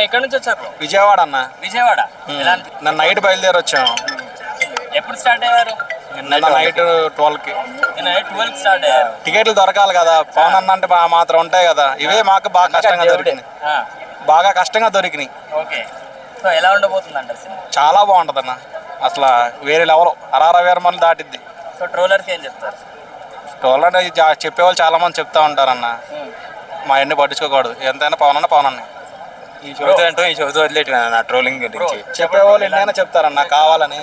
ఎక్కడి నుంచి వచ్చారు? విజయవాడ అన్న. విజయవాడ. నిన్న నైట్ బయలుదేరి వచ్చాము. ఎప్పుడు స్టార్ట్ అయ్యారు? నిన్న నైట్ 12కి. నిన్న నైట్ 12కి స్టార్ట్ అయ్యారు. టికెట్లు దొరకాలి కదా, పవన్ అన్న అంటే మాత్రం ఉంటాయి కదా. ఇవే మాకు బాగా కష్టంగా దొరికినాయి. బాగా కష్టంగా దొరికినాయి. ఓకే. సో ఎలా ఉండబోతుంది అంటారు సినిమా? చాలా బాగుంటుంది అన్న. అసలు వేరే లెవెల్, 60,000 మంది దాటిద్ది. సో ట్రోలర్కి ఏం చెప్తారు? ట్రోలర్ అంటే చెప్పేవాళ్ళు చాలా మంది చెప్తా ఉంటారన్న. మా అన్ని పట్టించుకోకూడదు, ఎంతైనా పవన్ అన్న పవన్ అన్న. ఈ చదువుతూ వదిలేట్టు నా ట్రోలింగ్ గురించి చెప్పేవాళ్ళు ఎన్నైనా చెప్తారన్న కావాలని.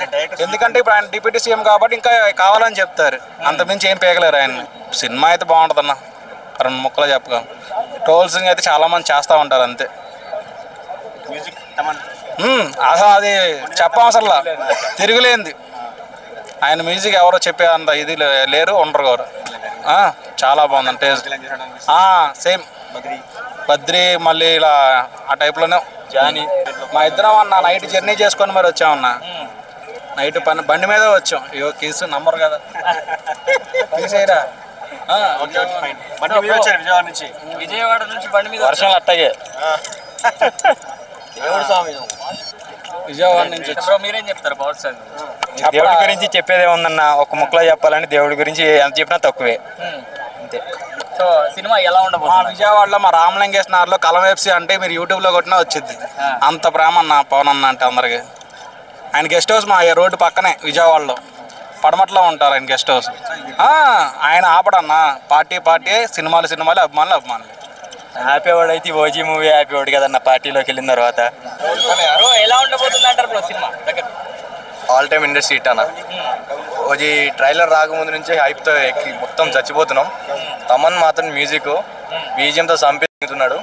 ఎందుకంటే ఇప్పుడు ఆయన డిప్యూటీ సీఎం కాబట్టి ఇంకా కావాలని చెప్తారు, అంతమించి ఏం పేగలేరు ఆయన. సినిమా అయితే బాగుంటుందన్న, 2 ముక్కలు చెప్పగలను. ట్రోల్సింగ్ అయితే చాలా మంది చేస్తూ ఉంటారు అంతే. అసలు అది చెప్పవసరంలా, తిరుగులేంది. ఆయన మ్యూజిక్ ఎవరో చెప్పే అంత ఇది లేరు, ఉండరు గారు. చాలా బాగుంది టేస్ట్. సేమ్ బద్రి మళ్ళీ ఇలా ఆ టైప్లోనే జానీ. మా ఇద్దరం అన్న నైట్ జర్నీ చేసుకొని మరి వచ్చామన్న. నైట్ బండి మీద వచ్చాం. అయ్యో కేసు నంబర్ కదా, తీసేయరా. విజయవాడ నుంచి బండి మీద వర్షాలు అట్టాగే. దేవుడు స్వామి. విజయవాడ నుంచి మీరేం చెప్తారు పవర్ స్టార్? దేవుడి గురించి చెప్పేదే ఉందన్న, ఒక ముక్కలో చెప్పాలని దేవుడి గురించి ఎంత చెప్పినా తక్కువే అంతే. సో సినిమా ఎలా ఉండబోతుంది? విజయవాడలో మా రామలింగేష్ నగర్లో కలం వెబ్సీ అంటే మీరు యూట్యూబ్లో కొట్టినా వచ్చింది. అంత ప్రేమ అన్న పవన్ అన్న అంటే అందరికి. ఆయన గెస్ట్ హౌస్ మా రోడ్డు పక్కనే విజయవాడలో పడమట్లో ఉంటారు ఆయన గెస్ట్ హౌస్. ఆయన ఆపడన్న, పార్టీ సినిమాలు అభిమానులు. హ్యాపీ అవార్డ్ అయితే ఓజీ మూవీ హ్యాపీ అవార్డ్ కదన్న, పార్టీలోకి వెళ్ళిన తర్వాత. ఎలా ఉండబోతుంది అంటారు cinema? All time industry hit అన్న. ఓజీ ట్రైలర్ రాకముందు నుంచి హైప్తో ఎక్కి మొత్తం చచ్చిపోతున్నాం. తమన్ మాత్రం మ్యూజిక్ బీజియంతో సంపిస్తున్నాడు.